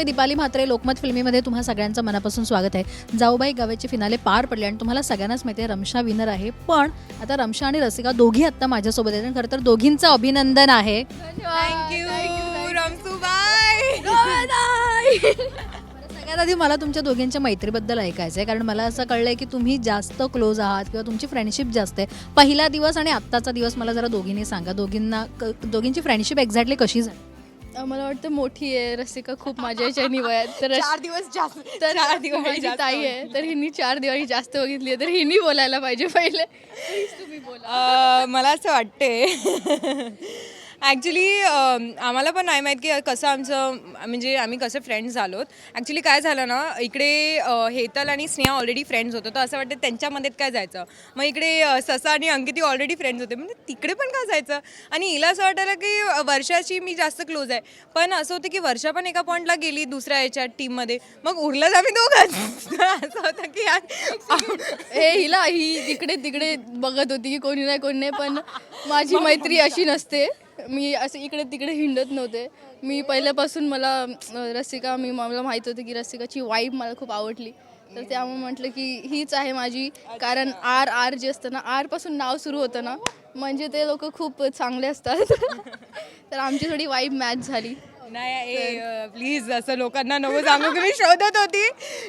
दीपाली म्हात्रे. लोकमत फिल्मीमध्ये तुम्हा सगळ्यांचं मनापासून स्वागत आहे. जाऊबाई गावेचे फिनाले पार पडले आणि तुम्हाला सगळ्यांनाच माहिती आहे रमशा विनर आहे. पण आता रमशा आणि रसिका दोघी आत्ता माझ्यासोबत आहेत. खरं तर दोघींचं अभिनंदन आहे. थँक्यू रमसूबाई. सगळ्यात आधी मला तुमच्या दोघींच्या मैत्रीबद्दल ऐकायचं आहे, कारण मला असं कळलंय की तुम्ही जास्त क्लोज आहात किंवा तुमची फ्रेंडशिप जास्त आहे. पहिला दिवस आणि आत्ताचा दिवस मला जरा दोघींनी सांगा. दोघींची फ्रेंडशिप एक्झॅक्टली कशी झाली? मला वाटतं मोठी आहे रसिका खूप माझ्या याच्यानी वयात, तर 4 दिवस जास्त. तर 4 दिवाळी माझी जास्त ताई आहे, तर हिनी 4 दिवाळी जास्त बघितली आहे, तर हिनी बोलायला पाहिजे पहिले. तुम्ही बोला. मला असं वाटते ॲक्च्युली आम्हाला पण नाही माहीत की कसं आमचं म्हणजे आम्ही कसे फ्रेंड्स झालोत. ॲक्च्युली काय झालं ना, इकडे हेतल आणि स्नेहा ऑलरेडी फ्रेंड्स होतं, तर असं वाटतं त्यांच्यामध्ये काय जायचं. मग इकडे ससा आणि अंकिती ऑलरेडी फ्रेंड्स होते, म्हणजे तिकडे पण काय जायचं. आणि हिला असं वाटायला की वर्षाची मी जास्त क्लोज आहे, पण असं होतं की वर्षा पण एका पॉईंटला गेली दुसऱ्या याच्या टीममध्ये, मग उरलंच आम्ही दोघंच. असं होतं की हिला ही इकडे तिकडे बघत होती की कोणी नाही, पण माझी मैत्री अशी नसते. मी असं इकडे तिकडे हिंडत नव्हते. मी पहिल्यापासून मला मला माहीत होतं की रसिकाची वाईब मला खूप आवडली, तर त्यामुळे म्हटलं की हीच आहे माझी. कारण आर जे असतं ना, आरपासून नाव सुरू होतं ना, म्हणजे ते लोक खूप चांगले असतात. तर आमची थोडी वाईब मॅच झाली. नाही प्लीज असं लोकांना नको सांगू की मी शोधत होती.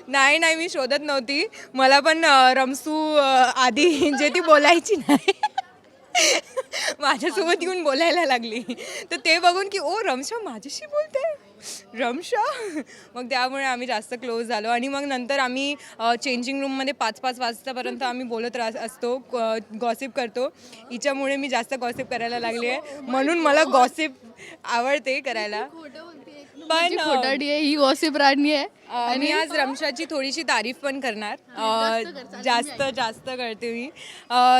नाही मी शोधत नव्हती. मला पण रमसू आधी जे ती बोलायची नाही माझ्यासोबत येऊन बोलायला लागली, तर ते बघून की ओ रमशा माझ्याशी बोलते रमशा, मग त्यामुळे आम्ही जास्त क्लोज झालो. आणि मग नंतर आम्ही चेंजिंग रूममध्ये 5-5 वाजतापर्यंत आम्ही बोलत असतो, गॉसिप करतो. हिच्यामुळे मी जास्त गॉसिप करायला लागली आहे, म्हणून मला गॉसिप आवडते करायला. पण खोटाडी आहे ही, गॉसिप राणी आहे. आणि आज रमशाची थोडीशी तारीफ पण करणार. जास्त करते मी.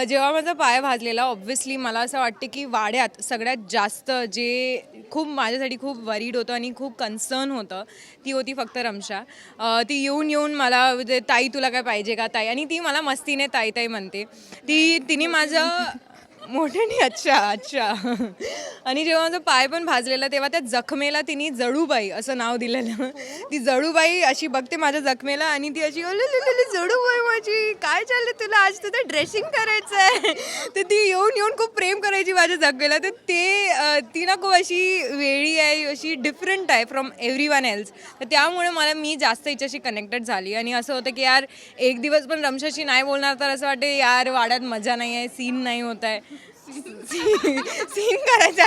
जेव्हा माझा पाय भाजलेला, ऑब्व्हियसली मला असं वाटते की वाड्यात सगळ्यात जास्त जे खूप माझ्यासाठी खूप वरीड होतं आणि खूप कन्सर्न होतं, ती होती फक्त रमशा. ती येऊन मला ताई तुला काय पाहिजे का ताई, आणि ती मला मस्तीने ताई म्हणते. तिने माझं मोठ्याने अच्छा. आणि जेव्हा माझा पाय पण भाजलेला, तेव्हा त्या जखमेला तिने जळूबाई असं नाव दिलेलं. ती जळूबाई अशी बघते माझ्या जखमेला आणि ती अशी जळूबाई माझी काय चाललं तुला, आज तुझं ड्रेसिंग करायचं आहे. तर ती येऊन खूप प्रेम करायची माझ्या जखमेला. तर ती ना खूप अशी वेळी आहे, अशी डिफरंट आहे फ्रॉम एव्हरी वन एल्स. तर त्यामुळे मी जास्त हिच्याशी कनेक्टेड झाली. आणि असं होतं की यार एक दिवस पण रमशाशी नाही बोलणार तर असं वाटते यार वाड्यात मजा नाही आहे, सीन नाही होत आहे. सीन करायचा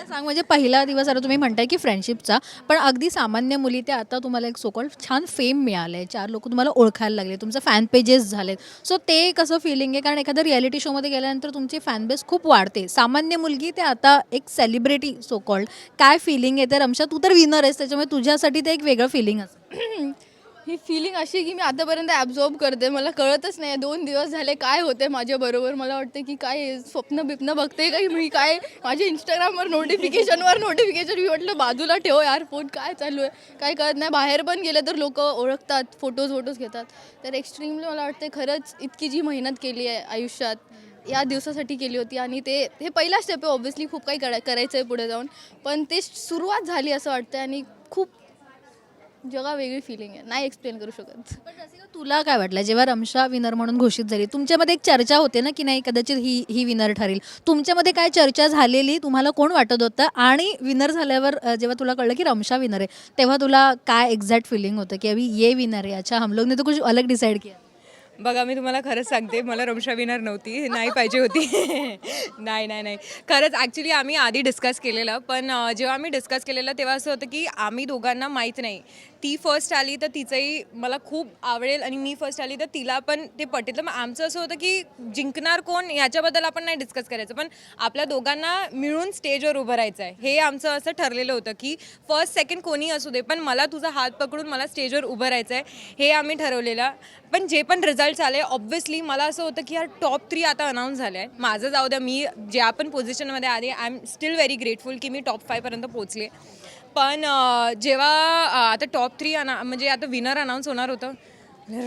सांग, म्हणजे पहिला दिवस आता तुम्ही म्हणताय की फ्रेंडशिपचा, पण अगदी सामान्य मुली ते आता तुम्हाला एक सोकॉल्ड छान फेम मिळालंय, 4 लोक तुम्हाला ओळखायला लागले, तुमचं फॅन पेजेस झालेत. सो ते कसं फिलिंग आहे? कारण एखाद्या रियालिटी शोमध्ये गेल्यानंतर तुमची फॅन बेस खूप वाढते. सामान्य मुलगी ते आता एक सेलिब्रिटी सोकॉल्ड, काय फिलिंग येते? रमशा तू तर विनर आहेस, त्याच्यामुळे तुझ्यासाठी ते एक वेगळं फिलिंग असतं. ही फिलिंग अशी की मी आतापर्यंत ॲब्झॉर्ब करते, मला कळतच नाही 2 दिवस झाले काय होते माझ्याबरोबर. मला वाटतं की काय स्वप्न बिप्न बघते काही मी, काय माझ्या इंस्टाग्रामवर नोटिफिकेशन मी म्हटलं बाजूला ठेव यार फोन, काय चालू आहे काय कळत नाही. बाहेर पण गेलं तर लोक ओळखतात, फोटोज घेतात. तर एक्स्ट्रीमली मला वाटते खरंच इतकी जी मेहनत केली आहे आयुष्यात या दिवसासाठी केली होती, आणि हे पहिला स्टेप आहे. ऑब्व्हियसली खूप काही करायचं आहे पुढे जाऊन, पण ते सुरुवात झाली असं वाटतं. आणि खूप जगा वेगळी फिलिंग आहे, नाही एक्सप्लेन करू शकत. पण रसिका, तुला काय वाटलं जेव्हा रमशा विनर म्हणून घोषित झाली? तुमच्यामध्ये एक चर्चा होते ना की नाही कदाचित ही विनर ठरेल. तुमच्यामध्ये काय चर्चा झालेली? तुम्हाला कोण वाटत होतं? आणि विनर झाल्यावर जेव्हा तुला कळलं की रमशा विनर आहे, तेव्हा तुला काय एक्झॅक्ट फिलिंग होतं की अभी ये विनर आहे, अच्छा हम लोग ने तो कुछ अलग डिसाइड किया? बघा, मी तुम्हाला खरंच सांगते, मला रमशा विनर नव्हती, नाही पाहिजे होती. नाही खरंच. ॲक्च्युली आम्ही आधी डिस्कस केलेलं, पण जेव्हा आम्ही डिस्कस केलेलं तेव्हा असं होतं की आम्ही दोघांना माहीत नाही. ती फर्स्ट आली तर तिचंही मला खूप आवडेल, आणि मी फर्स्ट आली तर तिला पण ते पटेल. तर मग आमचं असं होतं की जिंकणार कोण याच्याबद्दल आपण नाही डिस्कस करायचं, पण आपल्या दोघांना मिळून स्टेजवर उभं राहायचं आहे, हे आमचं असं ठरलेलं होतं की फर्स्ट सेकंड कोणी असू दे, पण मला तुझा हात पकडून मला स्टेजवर उभं राहायचं आहे, हे आम्ही ठरवलेलं. पण जे पण रिझल्ट आले, ऑब्व्हियसली मला असं होतं की यार टॉप 3 आता अनाऊन्स झाले आहे. माझं जाऊ द्या, मी ज्या पण पोझिशनमध्ये आली, I am still very grateful की मी टॉप 5 पर्यंत पोहोचले. पण जेव्हा आता टॉप 3 म्हणजे आता विनर अनाऊन्स होणार होतं,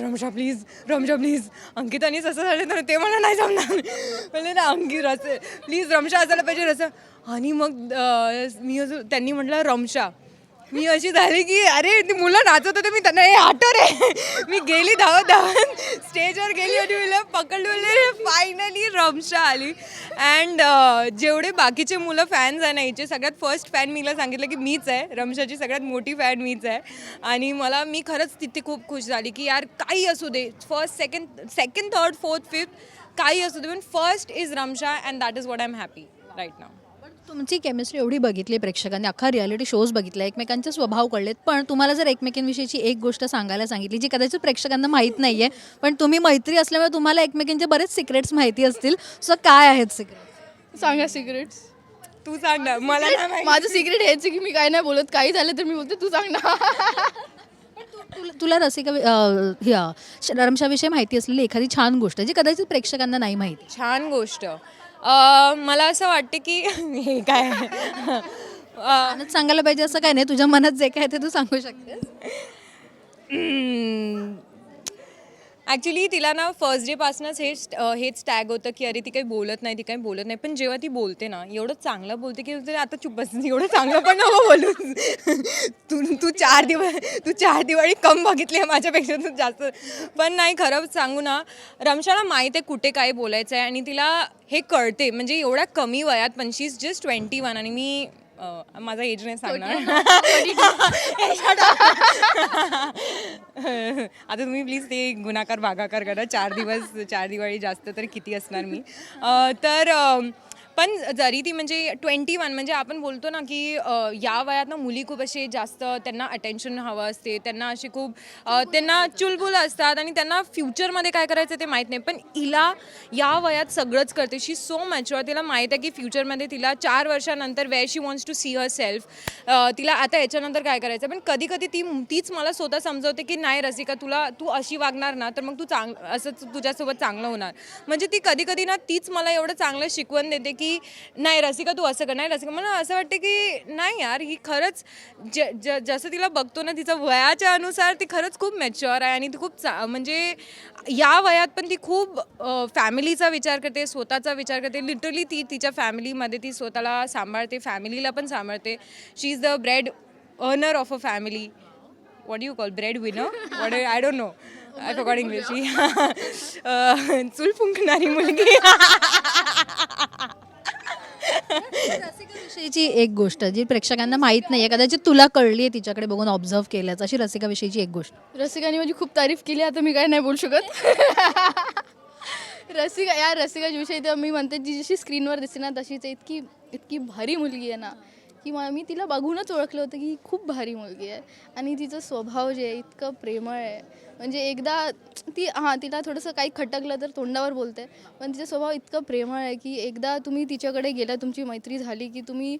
रमशा प्लीज अंकितानीच असं झालं तर ते मला नाही जमणार. म्हणजे ना प्लीज रमशा असायला पाहिजे असं. आणि मग त्यांनी म्हटलं रमशा. मी अशी झाली की अरे ती मुलं नाचत होते, मी त्यांना हे आठव रे. मी गेली धावत धावत स्टेजवर गेली आणि मला पकडले. फायनली रमशा आली. अँड जेवढे बाकीचे मुलं फॅन्स आहे ना, हिचे सगळ्यात फर्स्ट फॅन मीला सांगितलं की मीच आहे. रमशाची सगळ्यात मोठी फॅन मीच आहे. आणि मी खरंच तिथे खूप खुश झाली की यार काही असू दे, first second third fourth fifth काही असू दे, पण first is Ramsha and that is what I am happy right now. तुमची केमिस्ट्री एवढी बघितली प्रेक्षकांनी, अख्खा रियालिटी शोज बघितला, एकमेकांचे स्वभाव कळलेत, पण तुम्हाला जर एकमेकांविषयीची एक गोष्ट सांगायला सांगितली जी कदाचित प्रेक्षकांना माहीत नाही आहे, पण तुम्ही मैत्री असल्यामुळे तुम्हाला एकमेकांचे बरेच सिक्रेट्स माहिती असतील, सो काय आहेत सिक्रेट्स? सांगा सिक्रेट्स. तू सांग ना, मला नाही माहिती. माझं सिक्रेट हेच आहे की मी काय नाही बोलत, काही झालं तर मी बोलते तू सांग ना. तुला रसिका रमशाविषयी माहिती असलेली एखादी छान गोष्ट जी कदाचित प्रेक्षकांना नाही माहिती. छान गोष्ट मला असं वाटतं की हे काय मनात सांगायला पाहिजे असं काय नाही, तुझ्या मनात जे काय ते तू सांगू शकतेस. ॲक्च्युली तिला ना फर्स्ट डेपासूनच हेच टॅग होतं की अरे ती काही बोलत नाही. पण जेव्हा ती बोलते ना, एवढं चांगलं बोलते की आता चुप बस, एवढं चांगलं पण नको बोलू. तू 4 दिवाळी कम बघितली आहे माझ्यापेक्षा, तू जास्त. पण नाही, खरं सांगू ना, रमशाला माहीत आहे कुठे काय बोलायचं आहे आणि तिला हे कळते. म्हणजे एवढ्या कमी वयात, पण शी इज जस्ट 21 आणि मी माझा एज नाही सांगणार. आता तुम्ही प्लीज ते गुणाकार भागाकार करा. 4 दिवाळी जास्त तर किती असणार मी. तर पण जरी ती म्हणजे 21 म्हणजे आपण बोलतो ना की या वयात ना मुली खूप असे जास्त त्यांना अटेन्शन हवं असते, त्यांना अशी खूप त्यांना चुलबुल असतात आणि त्यांना फ्युचरमध्ये काय करायचं ते माहीत नाही. पण हिला या वयात सगळंच करते. She so mature. तिला माहीत आहे की फ्युचरमध्ये तिला 4 वर्षानंतर where she wants to see herself, तिला आता याच्यानंतर काय करायचं. पण कधी कधी तीच मला स्वतः समजवते की नाही रसिका, तू अशी वागणार ना तर मग तू असंच तुझ्यासोबत चांगलं होणार. म्हणजे ती कधी कधी ना तीच मला एवढं चांगलं शिकवण देते की नाही रसिका तू असं कर, नाही रसिका. मला असं वाटतं की नाही यार, ही खरंच जसं तिला बघतो ना तिचं वयाच्या अनुसार ती खरंच खूप मॅच्युअर आहे. आणि ती खूप म्हणजे या वयात पण ती खूप फॅमिलीचा विचार करते, स्वतःचा विचार करते. लिटरली ती तिच्या फॅमिलीमध्ये ती स्वतःला सांभाळते, फॅमिलीला पण सांभाळते. She is the bread earner of a family. What do you call bread winner? I don't know, I forgot English. चूल फुंकणारी मुलगी. रसिकाविषयीची एक गोष्ट जी प्रेक्षकांना माहीत नाही आहे, कदाचित तुला कळली आहे तिच्याकडे बघून ऑब्झर्व केल्याच, अशी रसिकाविषयीची एक गोष्ट. रसिकाने माझी खूप तारीफ केली, आता मी काय नाही बोलू शकत. रसिकाच्या विषयी तर मी म्हणते जी जशी स्क्रीनवर दिसते ना तशीच इतकी भारी मुलगी आहे ना की मी तिला बघूनच ओळखलं होतं की ही खूप भारी मुलगी आहे. आणि तिचं स्वभाव जे आहे इतकं प्रेमळ आहे. म्हणजे एकदा तिला थोडंसं काही खटकलं तर तोंडावर बोलते, पण तिचा स्वभाव इतकं प्रेमळ आहे की एकदा तुम्ही तिच्याकडे गेला, तुमची मैत्री झाली की तुम्ही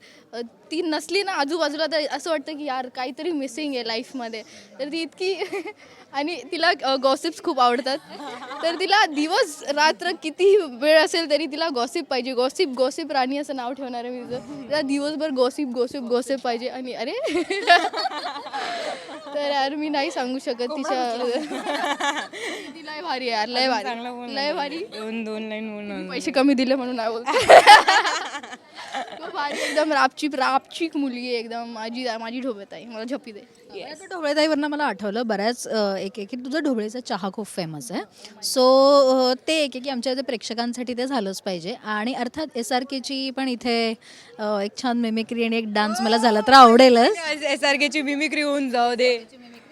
ती नसली ना आजूबाजूला तर असं वाटतं की यार काहीतरी मिसिंग आहे लाईफमध्ये. तर ती इतकी आणि तिला गॉसिप्स खूप आवडतात. तर तिला दिवस रात्र किती वेळ असेल तरी तिला गॉसिप पाहिजे. गॉसिप राणी असं नाव ठेवणार आहे मी तिचं. तिला दिवसभर गॉसिप पाहिजे. आणि अरे तर यार मी नाही सांगू शकत तिच्या. ती लय भारी यार, लय भारी. 2 लाईन पैसे कमी दिले म्हणून नाही बोलते. खूप भारी, एकदम रापचीक मुलगी आहे एकदम. माझी ढोबळताई, मला झपी दे. आता ढोबळेताईवरनं मला आठवलं बऱ्याच की तुझं ढोबळेचा चहा खूप फेमस आहे. सो ते की आमच्या इथे प्रेक्षकांसाठी ते झालंच पाहिजे. आणि अर्थात SRKची पण इथे एक छान मिमिक्री आणि एक डान्स मला झाला तर आवडेलच. SRKची मिमिक्री होऊन जाऊ दे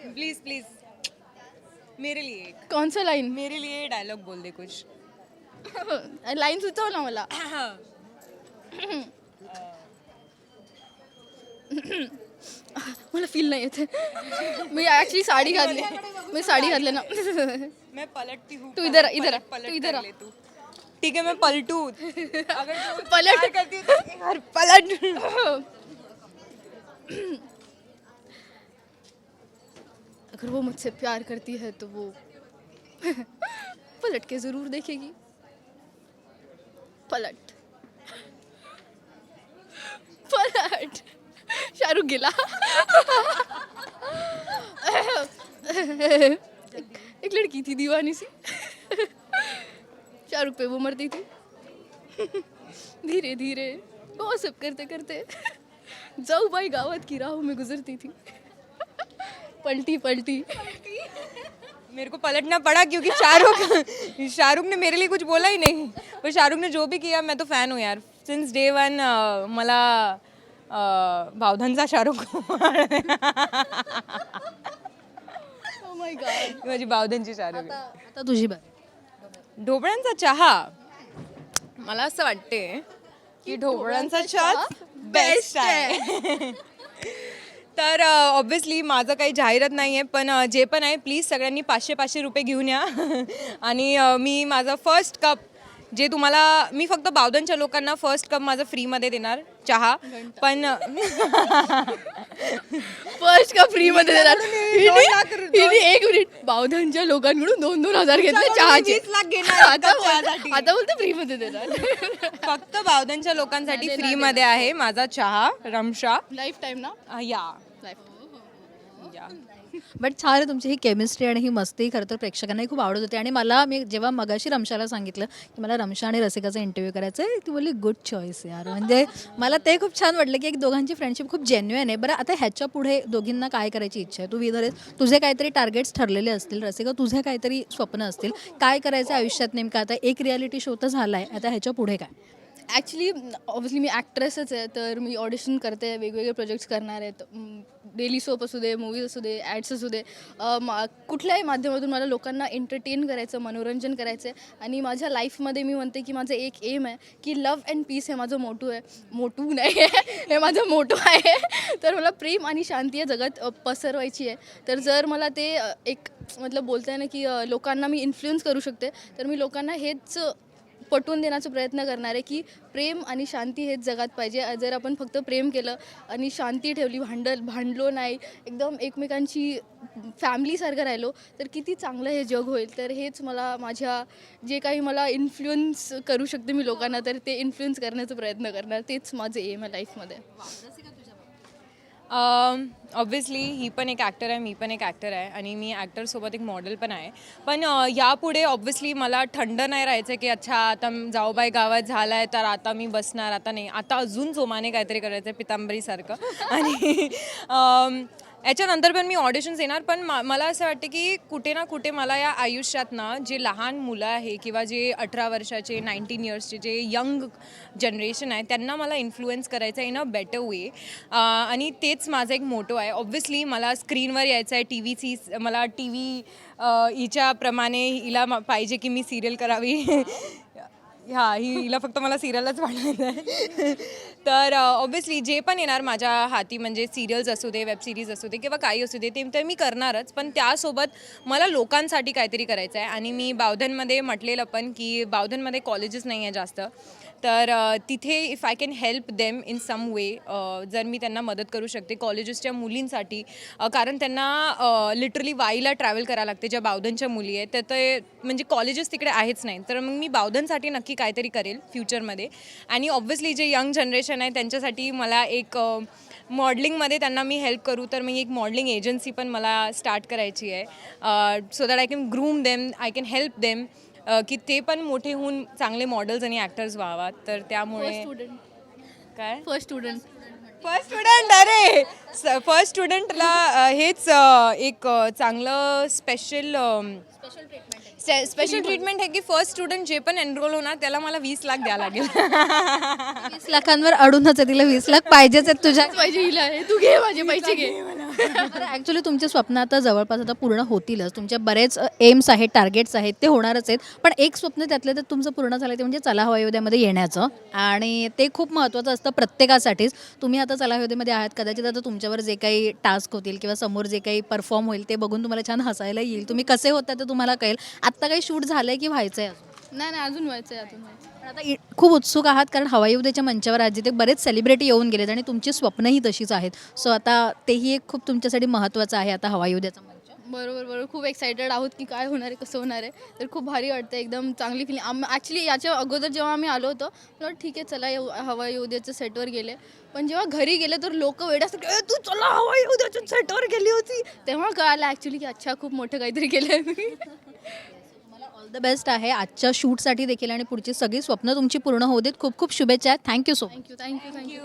प्लीज प्लीज. मेरे लिए कौन सा लाईन? मेरे लिए डायलॉग बोल दे कुछ. लाईन सुचव ना मला. मला फील नाही येते. मी ऍक्च्युली साडी घातली ना. मैं पलटती हूँ. तू इधर आ. कर ले तू. ठीक है मैं पलटू. अगर तू पलट. प्यार करती है तो यार पलट. अगर वो मुझसे प्यार करती है तो वो पलट के जरूर देखेगी. पलट. शाहरुख गेला. एक लड़की थी दीवानी सी, शाहरुख पे वो मरती थी. धीरे धीरे गॉसिप करते करते जाऊ बाई गावात की राहों में गुजरती थी. पलटी पलटी मेरे को पलटना पड़ा क्योंकि शाहरुख ने मेरे लिए कुछ बोला ही नहीं, पर शाहरुख ने जो भी किया मैं तो फॅन हूँ यार. सिन्स डे वन मला बावधनचा शाहरुख Oh my God. माझी बावधनची शाहरुख आहे. आता तुझी बारी. ढोबळ्यांचा चहा मला असं वाटते की ढोबळ्यांचा चहा बेस्ट आहे. तर ऑब्व्हियसली माझं काही जाहिरात नाही आहे, पण जे पण आहे प्लीज सगळ्यांनी 500-500 रुपये घेऊन या. आणि मी माझा फर्स्ट कप जे तुम्हाला मी फक्त बावधनच्या लोकांना फर्स्ट कप माझं फ्रीमध्ये देणार चहा. पण फर्स्ट का फ्री मध्ये देणार हिने 1 मिनिट बावधनच्या लोकांकडून 2,000 घेतले चहाचे. 20 लाख घेणार आता चहासाठी. आता बोलते फ्री मध्ये देणार. फक्त बावधनच्या लोकांसाठी फ्रीमध्ये आहे माझा चहा रमशा. लाईफ टाइम ना. या लाईफ या बट छान आहे तुमची ही केमिस्ट्री आणि ही मस्ती खरं तर प्रेक्षकांनाही खूप आवडत होती. आणि मी जेव्हा मगाशी रमशाला सांगितलं की मला रमशा आणि रसिकाचा इंटरव्ह्यू करायचा आहे, ती बोलली गुड चॉईस यार. म्हणजे मला ते खूप छान वाटलं की एक दोघांची फ्रेंडशिप खूप जेन्युइन आहे. बरं आता ह्याच्या पुढे दोघींना काय करायची इच्छा आहे? तू विदर तुझे काहीतरी टार्गेट्स ठरलेले असतील, रसिका तुझे काहीतरी स्वप्न असतील, काय करायचं आयुष्यात नेमकं? आता एक रियालिटी शो तर झाला आहे, आता ह्याच्या पुढे काय? ॲक्च्युली ऑब्व्हियसली मी ॲक्ट्रेसच आहे, तर मी ऑडिशन करते, वेगवेगळे प्रोजेक्ट्स करणार आहेत. डेली सोप असू दे, मूवीज असू दे, ॲड्स असू दे, कुठल्याही माध्यमातून मला लोकांना एंटरटेन करायचं, मनोरंजन करायचं आहे. आणि माझ्या लाईफमध्ये मी म्हणते की माझं एक एम आहे की लव्ह अँड पीस हे माझं मोटू आहे. मोटू नाही हे माझं मोटू आहे. तर मला प्रेम आणि शांती या जगात पसरवायची आहे. तर जर मला ते एक मतलब बोलताय ना की लोकांना मी इन्फ्लुअन्स करू शकते, तर मी लोकांना हेच पटवून देण्याचा प्रयत्न करणार आहे की प्रेम आणि शांती हेच जगात पाहिजे. जर आपण फक्त प्रेम केलं आणि शांती ठेवली, भांडलो नाही, एकदम एकमेकांची फॅमिलीसारखं राहिलो, तर किती चांगलं हे जग होईल. तर हेच मला माझ्या जे काही मला इन्फ्लुअन्स करू शकते मी लोकांना, तर ते इन्फ्लुअन्स करण्याचा प्रयत्न करणार. तेच माझं एम आहे लाईफमध्ये. ऑब्व्हियसली ही पण एक ॲक्टर आहे, मी पण एक ॲक्टर आहे आणि मी ॲक्टरसोबत एक मॉडेल पण आहे. पण यापुढे ऑब्व्हियसली मला थंड नाही राहायचं की अच्छा आता जाऊबाई गावात झाला आहे तर आता मी बसणार, आता नाही, आता अजून जोमाने काहीतरी करायचं आहे पितांबरीसारखं. आणि याच्यानंतर पण मी ऑडिशन्स येणार. पण मला असं वाटतं की कुठे ना कुठे मला या आयुष्यात ना जे लहान मुलं आहे किंवा जे 18 वर्षाचे 19 इयर्सचे जे यंग जनरेशन आहे त्यांना मला इन्फ्लुएन्स करायचं आहे इन अ बेटर वे. आणि तेच माझं एक मोटो आहे. ऑब्व्हियसली मला स्क्रीनवर यायचं आहे, मला टी व्ही हिच्याप्रमाणे हिला पाहिजे की मी सिरियल करावी. हिला फक्त मला सिरियलच वाटायचं आहे. तर ऑब्व्हियसली जे पण येणार माझ्या हाती, म्हणजे सिरियल्स असू दे, वेब सिरीज असू दे किंवा काही असू दे, ते तर मी करणारच. पण त्यासोबत मला लोकांसाठी काहीतरी करायचं आहे. आणि मी बावधनमध्ये म्हटलेलं पण की बावधनमध्ये कॉलेजेस नाही आहे जास्त, तर तिथे if I can help them in some way, जर मी त्यांना मदत करू शकते कॉलेजेसच्या मुलींसाठी, कारण त्यांना लिटरली वाईला ट्रॅव्हल करायला लागते ज्या बावधनच्या मुली आहेत, तर ते म्हणजे कॉलेजेस तिकडे आहेच नाही. तर मग मी बावधनसाठी नक्की काहीतरी करेल फ्युचरमध्ये. आणि ऑब्व्हियसली जे यंग जनरेशन आहे त्यांच्यासाठी मला एक मॉडलिंगमध्ये त्यांना मी हेल्प करू, तर मी एक मॉडलिंग एजन्सी पण मला स्टार्ट करायची आहे, so that I can groom them, I can help them की ते पण मोठे होऊन चांगले मॉडेल्स आणि ॲक्टर्स व्हावात. तर त्यामुळे काय फर्स्ट स्टुडंट अरे फर्स्ट स्टुडंटला हेच एक चांगलं स्पेशल ट्रीटमेंट आहे की फर्स्ट स्टुडंट जे पण एनरोल होणार त्याला मला 20 लाख द्यावं लागेल. 20 लाखांवर अडूनच आहे, तिला 20 लाख पाहिजेच आहेत तुझ्या. पाहिजे हिला, तू घे माझे पैसे घे. ॲक्च्युली तुमचे स्वप्न आता जवळपास आता पूर्ण होतीलच. तुमचे बरेच एम्स आहेत, टार्गेट्स आहेत, ते होणारच आहेत. पण एक स्वप्न त्यातलं तर तुमचं पूर्ण झालं ते म्हणजे चला हवा येऊद्यामध्ये येण्याचं. आणि ते खूप महत्त्वाचं असतं प्रत्येकासाठीच. तुम्ही आता चला हवा येऊद्यामध्ये आहात, कदाचित आता तुमच्यावर जे काही टास्क होतील किंवा समोर जे काही परफॉर्म होईल ते बघून तुम्हाला छान हसायला येईल. तुम्ही कसे होता ते तुम्हाला कळेल. आत्ता काही शूट झालंय की व्हायचंय? नाही अजून व्हायचं आहे. पण आता खूप उत्सुक आहात कारण हवा येऊ द्याच्या मंचावर आज जिथे बरेच सेलिब्रिटी येऊन गेलेत आणि तुमची स्वप्नही तशीच आहेत. सो आता तेही एक खूप तुमच्यासाठी महत्त्वाचं आहे आता हवा येऊ द्याचा मंच. बरोबर खूप एक्सायटेड आहोत की काय होणार आहे, कसं होणार आहे. तर खूप भारी वाटतं, एकदम चांगली फिलिंग. ॲक्च्युली याच्या अगोदर जेव्हा आम्ही आलो होतो तर ठीक आहे चला हवा येऊ द्याच्या सेटवर गेले, पण जेव्हा घरी गेले तर लोक वेड्यासाठी तू चला हवा येऊ द्याच्या सेटवर गेली होती, तेव्हा कळालं ॲक्च्युली की अच्छा खूप मोठं काहीतरी केलं आहे मी. ऑल द बेस्ट आहे आजच्या शूटसाठी देखील आणि पुढची सगळी स्वप्न तुमची पूर्ण होऊ देत. खूप खूप शुभेच्छा. Thank you so much. थँक्यू.